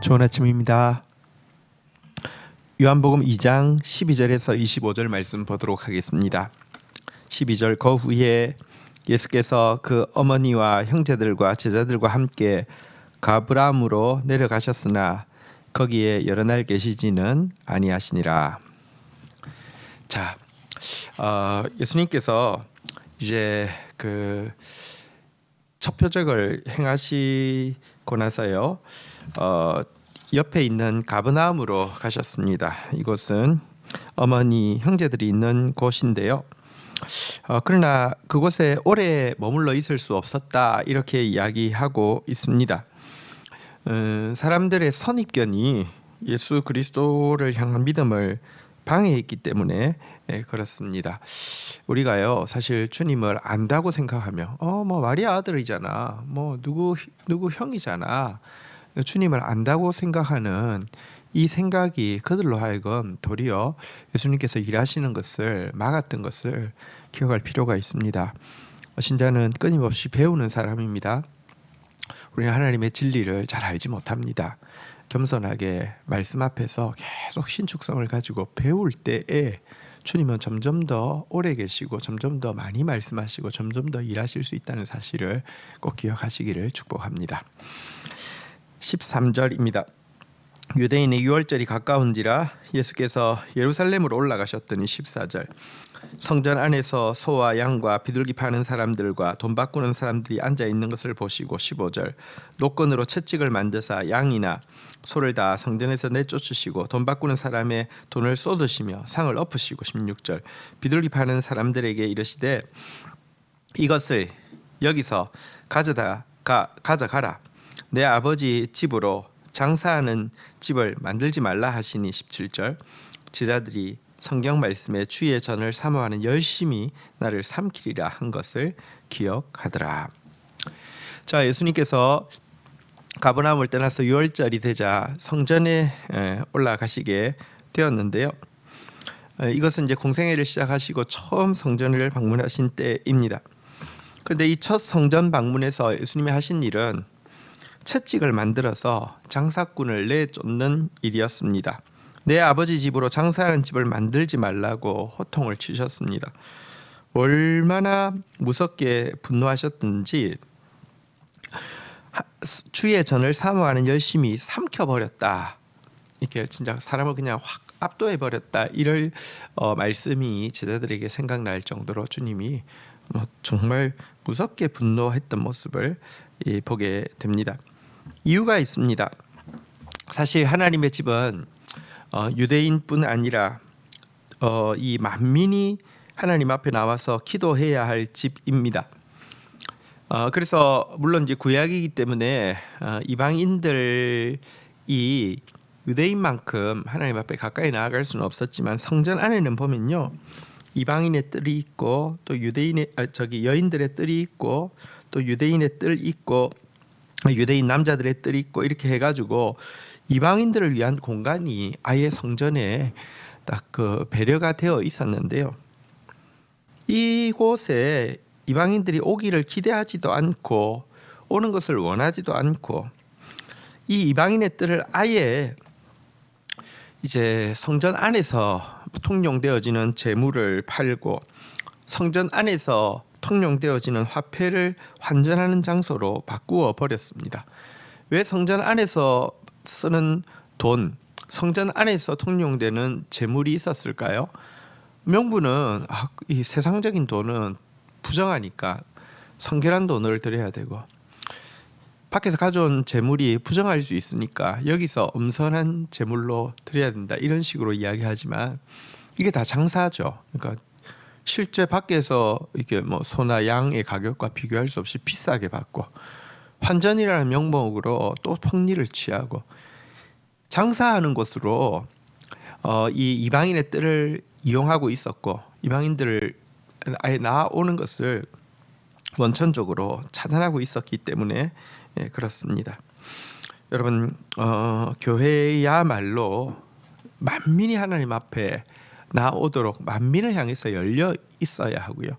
좋은 아침입니다. 요한복음 2장 12절에서 25절 말씀 보도록 하겠습니다. 12절 그 후에 예수께서 그 어머니와 형제들과 제자들과 함께 가브라움으로 내려가셨으나 거기에 여러 날 계시지는 아니하시니라. 자, 예수님께서 이제 그 첫 표적을 행하시고 나서요, 옆에 있는 가버나움으로 가셨습니다. 이곳은 어머니 형제들이 있는 곳인데요. 그러나 그곳에 오래 머물러 있을 수 없었다, 이렇게 이야기하고 있습니다. 사람들의 선입견이 예수 그리스도를 향한 믿음을 방해했기 때문에 그렇습니다. 우리가요, 사실 주님을 안다고 생각하며 뭐 마리아 아들이잖아, 뭐 누구 형이잖아, 주님을 안다고 생각하는 이 생각이 그들로 하여금 도리어 예수님께서 일하시는 것을 막았던 것을 기억할 필요가 있습니다. 신자는 끊임없이 배우는 사람입니다. 우리는 하나님의 진리를 잘 알지 못합니다. 겸손하게 말씀 앞에서 계속 신축성을 가지고 배울 때에 주님은 점점 더 오래 계시고 점점 더 많이 말씀하시고 점점 더 일하실 수 있다는 사실을 꼭 기억하시기를 축복합니다. 13절입니다. 유대인의 유월절이 가까운지라 예수께서 예루살렘으로 올라가셨더니 14절 성전 안에서 소와 양과 비둘기 파는 사람들과 돈 바꾸는 사람들이 앉아 있는 것을 보시고 15절 노건으로 채찍을 만드사 양이나 소를 다 성전에서 내쫓으시고 돈 바꾸는 사람의 돈을 쏟으시며 상을 엎으시고 16절 비둘기 파는 사람들에게 이르시되 이것을 여기서 가져가라. 내 아버지 집으로 장사하는 집을 만들지 말라 하시니 17절 제자들이 성경 말씀에 주의 전을 사모하는 열심히 나를 삼키리라 한 것을 기억하더라. 자, 예수님께서 가버나움을 떠나서 유월절이 되자 성전에 올라가시게 되었는데요. 이것은 이제 공생애를 시작하시고 처음 성전을 방문하신 때입니다. 그런데 이 첫 성전 방문에서 예수님이 하신 일은 채찍을 만들어서 장사꾼을 내쫓는 일이었습니다. 내 아버지 집으로 장사하는 집을 만들지 말라고 호통을 치셨습니다. 얼마나 무섭게 분노하셨든지 주의 전을 사모하는 열심히 삼켜버렸다. 이렇게 진짜 사람을 그냥 확 압도해버렸다. 이럴 말씀이 제자들에게 생각날 정도로 주님이 정말 무섭게 분노했던 모습을 보게 됩니다. 이유가 있습니다. 사실 하나님의 집은 유대인뿐 아니라 이 만민이 하나님 앞에 나와서 기도해야 할 집입니다. 그래서 물론 이제 구약이기 때문에 이방인들이 유대인만큼 하나님 앞에 가까이 나아갈 수는 없었지만 성전 안에는 보면요, 이방인의 뜰이 있고 또 여인들의 뜰이 있고 또 유대인의 뜰이 있고 유대인 남자들의 뜰이 있고 이렇게 해가지고 이방인들을 위한 공간이 아예 성전에 딱 그 배려가 되어 있었는데요. 이곳에 이방인들이 오기를 기대하지도 않고 오는 것을 원하지도 않고 이 이방인의 뜰을 아예 이제 성전 안에서 통용되어지는 재물을 팔고 성전 안에서 통용되어지는 화폐를 환전하는 장소로 바꾸어 버렸습니다. 왜 성전 안에서 쓰는 돈, 성전 안에서 통용되는 재물이 있었을까요? 명분은 이 세상적인 돈은 부정하니까 성결한 돈을 드려야 되고 밖에서 가져온 재물이 부정할 수 있으니까 여기서 엄선한 재물로 드려야 된다, 이런 식으로 이야기하지만 이게 다 장사죠. 그러니까 실제 밖에서 이게 뭐 소나 양의 가격과 비교할 수 없이 비싸게 받고 환전이라는 명목으로 또 폭리를 취하고 장사하는 곳으로 이 이방인의 뜰을 이용하고 있었고 이방인들을 아예 나오는 것을 원천적으로 차단하고 있었기 때문에 그렇습니다. 여러분, 교회야말로 만민이 하나님 앞에 나오도록 만민을 향해서 열려 있어야 하고요.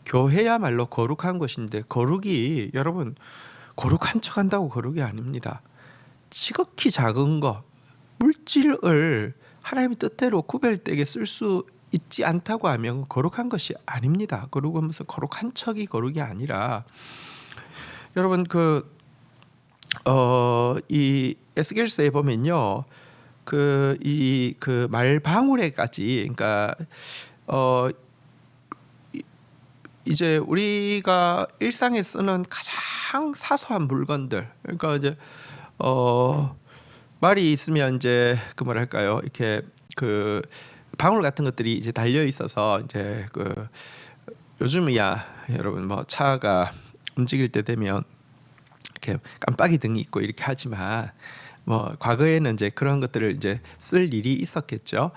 교회야말로 거룩한 것인데 거룩이 여러분 거룩한 척한다고 거룩이 아닙니다. 지극히 작은 거, 물질을 하나님의 뜻대로 구별되게 쓸 수 있지 않다고 하면 거룩한 것이 아닙니다. 그리고 무슨 거룩한 척이 거룩이 아니라, 여러분 이 에스겔서에 보면요, 그 말방울에까지, 그러니까 이제 우리가 일상에 쓰는 가장 사소한 물건들, 그러니까 이제 말이 있으면 이제 그 뭐랄까요, 이렇게 그 방울 같은 것들이 이제 달려 있어서, 이제 그 요즘이야 여러분 뭐 차가 움직일 때 되면 이렇게 깜빡이 등이 있고 이렇게 하지만, 뭐 과거에는 이제 그런 것들을 이제 쓸 일이 있었겠죠.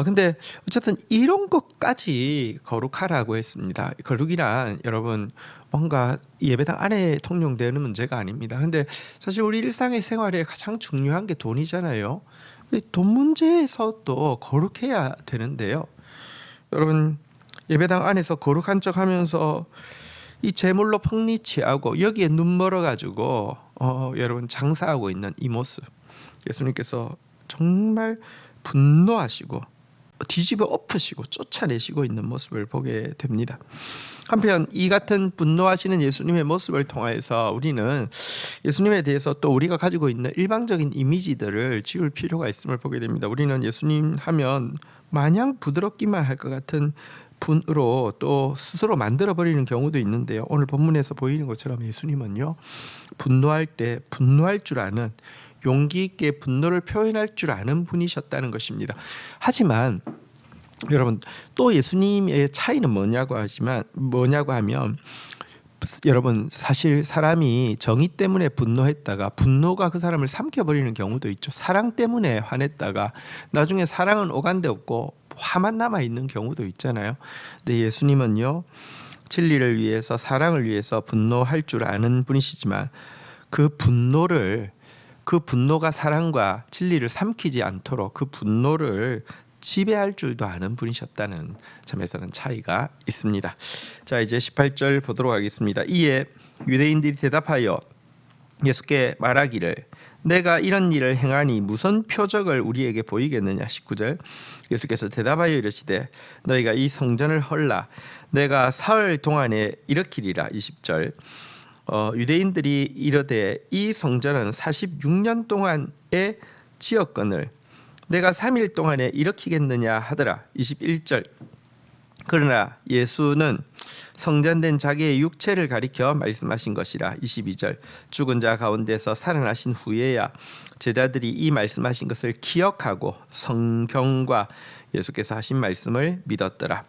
근데 어쨌든 이런 것까지 거룩하라고 했습니다. 거룩이란 여러분 뭔가 예배당 안에 통용되는 문제가 아닙니다. 근데 사실 우리 일상의 생활에 가장 중요한 게 돈이잖아요. 돈 문제에서 또 거룩해야 되는데요. 여러분 예배당 안에서 거룩한 척하면서 이 재물로 폭리취하고 여기에 눈 멀어가지고 여러분 장사하고 있는 이 모습, 예수님께서 정말 분노하시고 뒤집어 엎으시고 쫓아내시고 있는 모습을 보게 됩니다. 한편 이 같은 분노하시는 예수님의 모습을 통해서 우리는 예수님에 대해서 또 우리가 가지고 있는 일방적인 이미지들을 지울 필요가 있음을 보게 됩니다. 우리는 예수님 하면 마냥 부드럽기만 할 것 같은 분으로 또 스스로 만들어버리는 경우도 있는데요. 오늘 본문에서 보이는 것처럼 예수님은요, 분노할 때 분노할 줄 아는, 용기 있게 분노를 표현할 줄 아는 분이셨다는 것입니다. 하지만 여러분 또 예수님의 차이는 뭐냐고 하면 여러분 사실 사람이 정의 때문에 분노했다가 분노가 그 사람을 삼켜버리는 경우도 있죠. 사랑 때문에 화냈다가 나중에 사랑은 오간데 없고 화만 남아있는 경우도 있잖아요. 근데 예수님은요, 진리를 위해서 사랑을 위해서 분노할 줄 아는 분이시지만 그 분노가 사랑과 진리를 삼키지 않도록 그 분노를 지배할 줄도 아는 분이셨다는 점에서는 차이가 있습니다. 자, 이제 18절 보도록 하겠습니다. 이에 유대인들이 대답하여 예수께 말하기를 내가 이런 일을 행하니 무슨 표적을 우리에게 보이겠느냐. 19절 예수께서 대답하여 이르시되 너희가 이 성전을 헐라 내가 사흘 동안에 일으키리라. 20절 유대인들이 이르되 이 성전은 46년 동안의 지었건을 내가 3일 동안에 일으키겠느냐 하더라. 21절 그러나 예수는 성전된 자기의 육체를 가리켜 말씀하신 것이라. 22절 죽은 자 가운데서 살아나신 후에야 제자들이 이 말씀하신 것을 기억하고 성경과 예수께서 하신 말씀을 믿었더라.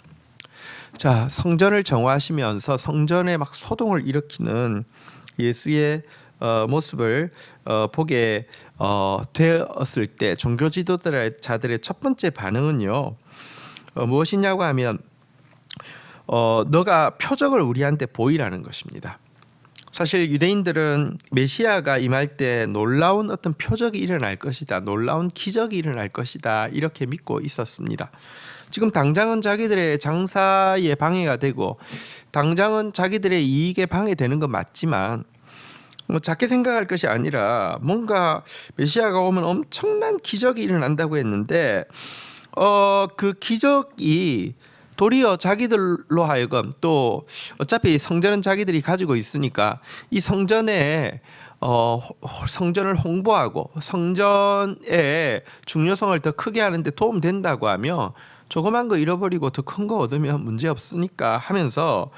자, 성전을 정화하시면서 성전에 막 소동을 일으키는 예수의 모습을 보게 되었을 때 종교 지도자들의 첫 번째 반응은요, 무엇이냐고 하면 너가 표적을 우리한테 보이라는 것입니다. 사실 유대인들은 메시아가 임할 때 놀라운 어떤 표적이 일어날 것이다, 놀라운 기적이 일어날 것이다, 이렇게 믿고 있었습니다. 지금 당장은 자기들의 장사에 방해가 되고 당장은 자기들의 이익에 방해되는 건 맞지만 뭐 작게 생각할 것이 아니라 뭔가 메시아가 오면 엄청난 기적이 일어난다고 했는데 그 기적이 도리어 자기들로 하여금 또 어차피 성전은 자기들이 가지고 있으니까 이 성전에 성전을 홍보하고 성전의 중요성을 더 크게 하는데 도움된다고 하면 조그만 거 잃어버리고 더 큰 거 얻으면 문제 없으니까 하면서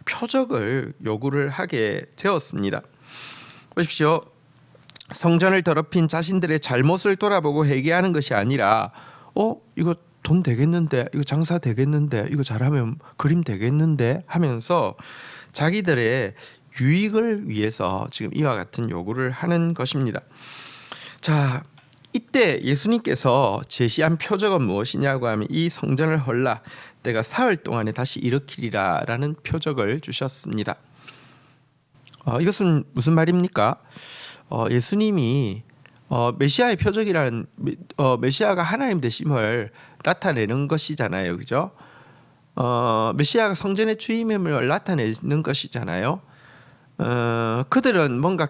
표적을 요구를 하게 되었습니다. 보십시오. 성전을 더럽힌 자신들의 잘못을 돌아보고 회개하는 것이 아니라 이거 돈 되겠는데, 이거 장사 되겠는데, 이거 잘하면 그림 되겠는데 하면서 자기들의 유익을 위해서 지금 이와 같은 요구를 하는 것입니다. 자, 이때 예수님께서 제시한 표적은 무엇이냐고 하면 이 성전을 헐라 내가 사흘 동안에 다시 일으키리라 라는 표적을 주셨습니다. 이것은 무슨 말입니까? 예수님이 메시아의 표적이라는 메시아가 하나님 되심을 나타내는 것이잖아요, 그죠? 메시아가 성전의 주임임을 나타내는 것이잖아요. 그들은 뭔가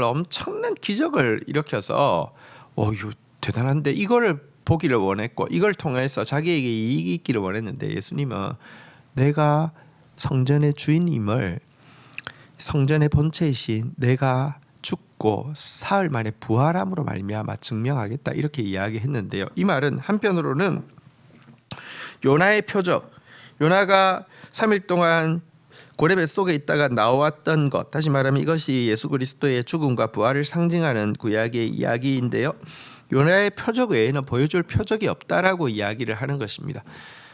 엄청난 기적을 일으켜서 이거 대단한데 이거를 보기를 원했고 이걸 통해서 자기에게 이익이 있기를 원했는데 예수님은 내가 성전의 주인임을, 성전의 본체이신 내가 죽고 사흘 만에 부활함으로 말미암아 증명하겠다 이렇게 이야기했는데요. 이 말은 한편으로는 요나의 표적, 요나가 3일 동안 고래 뱃속에 있다가 나왔던 것, 다시 말하면 이것이 예수 그리스도의 죽음과 부활을 상징하는 구약의 이야기인데요. 요나의 표적 외에는 보여줄 표적이 없다라고 이야기를 하는 것입니다.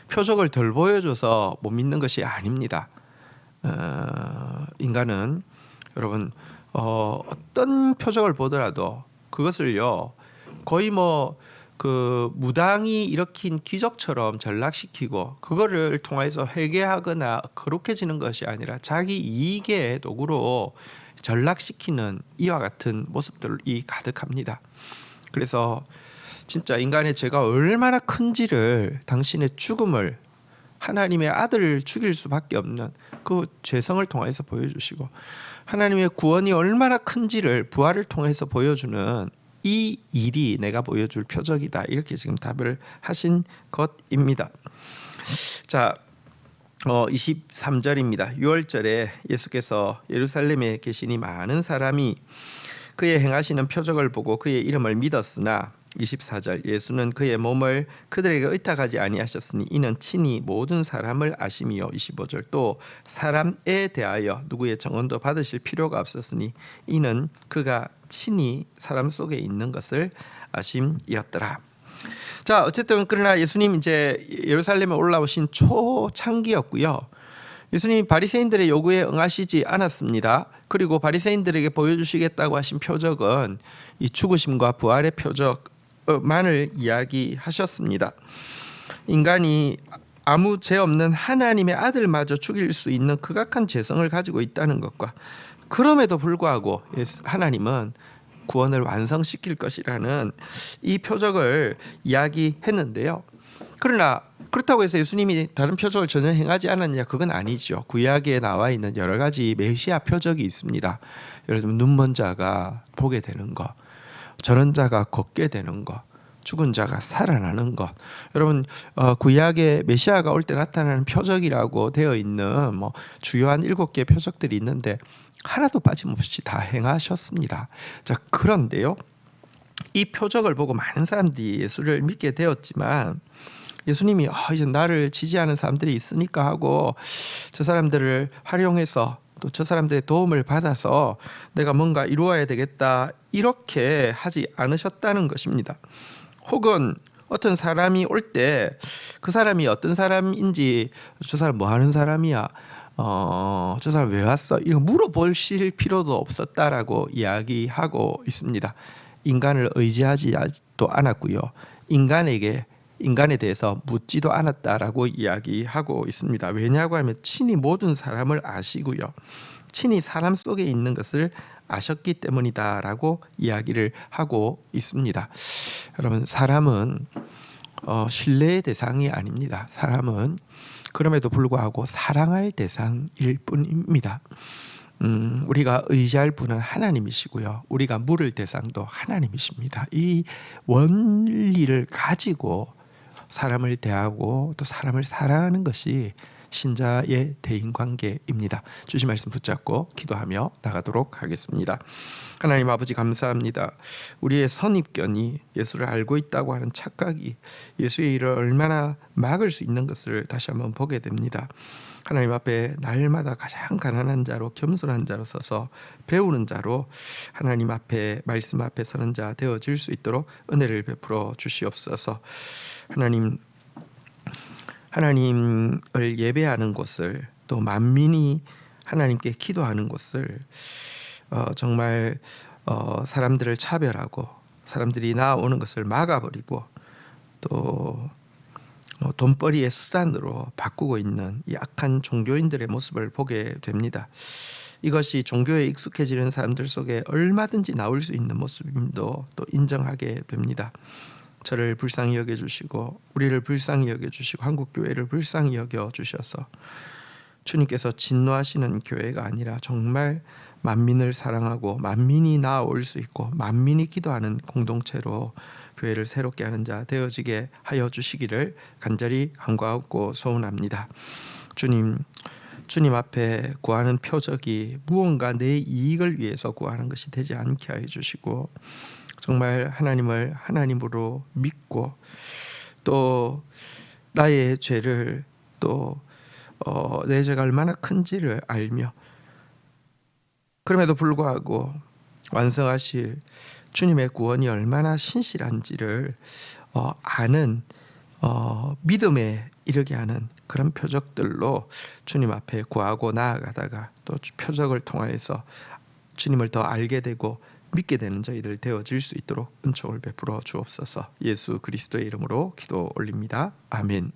표적을 덜 보여줘서 못 믿는 것이 아닙니다. 인간은 여러분 어떤 표적을 보더라도 그것을요 거의 그 무당이 일으킨 기적처럼 전락시키고 그거를 통해서 회개하거나 거룩해지는 것이 아니라 자기 이익의 도구로 전락시키는 이와 같은 모습들이 가득합니다. 그래서 진짜 인간의 죄가 얼마나 큰지를, 당신의 죽음을, 하나님의 아들을 죽일 수밖에 없는 그 죄성을 통해서 보여주시고 하나님의 구원이 얼마나 큰지를 부활을 통해서 보여주는 이 일이 내가 보여줄 표적이다. 이렇게 지금 답을 하신 것입니다. 자, 23절입니다. 6월절에 예수께서 예루살렘에 계시니 많은 사람이 그의 행하시는 표적을 보고 그의 이름을 믿었으나 24절 예수는 그의 몸을 그들에게 의탁하지 아니하셨으니 이는 친히 모든 사람을 아심이요. 25절 또 사람에 대하여 누구의 정언도 받으실 필요가 없었으니 이는 그가 친히 사람 속에 있는 것을 아심이었더라. 자, 어쨌든 그러나 예수님 이제 예루살렘에 올라오신 초창기였고요. 예수님 바리새인들의 요구에 응하시지 않았습니다. 그리고 바리새인들에게 보여주시겠다고 하신 표적은 이 죽으심과 부활의 표적만을 이야기하셨습니다. 인간이 아무 죄 없는 하나님의 아들마저 죽일 수 있는 극악한 죄성을 가지고 있다는 것과 그럼에도 불구하고 하나님은 구원을 완성시킬 것이라는 이 표적을 이야기했는데요. 그러나 그렇다고 해서 예수님이 다른 표적을 전혀 행하지 않았느냐? 그건 아니죠. 구약에 나와 있는 여러 가지 메시아 표적이 있습니다. 예를 들면 눈먼 자가 보게 되는 것, 저런 자가 걷게 되는 것, 죽은 자가 살아나는 것. 여러분 구약에 메시아가 올 때 나타나는 표적이라고 되어 있는 주요한 7개의 표적들이 있는데 하나도 빠짐없이 다 행하셨습니다. 자, 그런데요. 이 표적을 보고 많은 사람들이 예수를 믿게 되었지만 예수님이 이제 나를 지지하는 사람들이 있으니까 하고 저 사람들을 활용해서 또 저 사람들의 도움을 받아서 내가 뭔가 이루어야 되겠다 이렇게 하지 않으셨다는 것입니다. 혹은 어떤 사람이 올 때 그 사람이 어떤 사람인지 저 사람 뭐 하는 사람이야, 저 사람 왜 왔어, 이거 물어보실 필요도 없었다라고 이야기하고 있습니다. 인간을 의지하지도 않았고요. 인간에 대해서 묻지도 않았다라고 이야기하고 있습니다. 왜냐고 하면 친히 모든 사람을 아시고요. 친히 사람 속에 있는 것을 아셨기 때문이다라고 이야기를 하고 있습니다. 여러분 사람은 신뢰의 대상이 아닙니다. 사람은 그럼에도 불구하고 사랑할 대상일 뿐입니다. 우리가 의지할 분은 하나님이시고요. 우리가 물을 대상도 하나님이십니다. 이 원리를 가지고 사람을 대하고 또 사람을 사랑하는 것이 신자의 대인관계입니다. 주신 말씀 붙잡고 기도하며 나가도록 하겠습니다. 하나님 아버지 감사합니다. 우리의 선입견이 예수를 알고 있다고 하는 착각이 예수의 일을 얼마나 막을 수 있는 것을 다시 한번 보게 됩니다. 하나님 앞에 날마다 가장 가난한 자로 겸손한 자로 서서 배우는 자로 하나님 앞에 말씀 앞에 서는 자 되어질 수 있도록 은혜를 베풀어 주시옵소서. 하나님을 예배하는 곳을 또 만민이 하나님께 기도하는 곳을 정말 사람들을 차별하고 사람들이 나오는 것을 막아버리고 또 돈벌이의 수단으로 바꾸고 있는 이 악한 종교인들의 모습을 보게 됩니다. 이것이 종교에 익숙해지는 사람들 속에 얼마든지 나올 수 있는 모습임도 또 인정하게 됩니다. 저를 불쌍히 여겨주시고 우리를 불쌍히 여겨주시고 한국교회를 불쌍히 여겨주셔서 주님께서 진노하시는 교회가 아니라 정말 만민을 사랑하고 만민이 나아올 수 있고 만민이 기도하는 공동체로 교회를 새롭게 하는 자 되어지게 하여 주시기를 간절히 간구하고 소원합니다. 주님 앞에 구하는 표적이 무언가 내 이익을 위해서 구하는 것이 되지 않게 하여 주시고 정말 하나님을 하나님으로 믿고 또 나의 죄를 또 내 죄가 얼마나 큰지를 알며 그럼에도 불구하고 완성하실 주님의 구원이 얼마나 신실한지를 아는 믿음에 이르게 하는 그런 표적들로 주님 앞에 구하고 나아가다가 또 표적을 통하여서 주님을 더 알게 되고 믿게 되는 저희들 되어질 수 있도록 은총을 베풀어 주옵소서. 예수 그리스도의 이름으로 기도 올립니다. 아멘.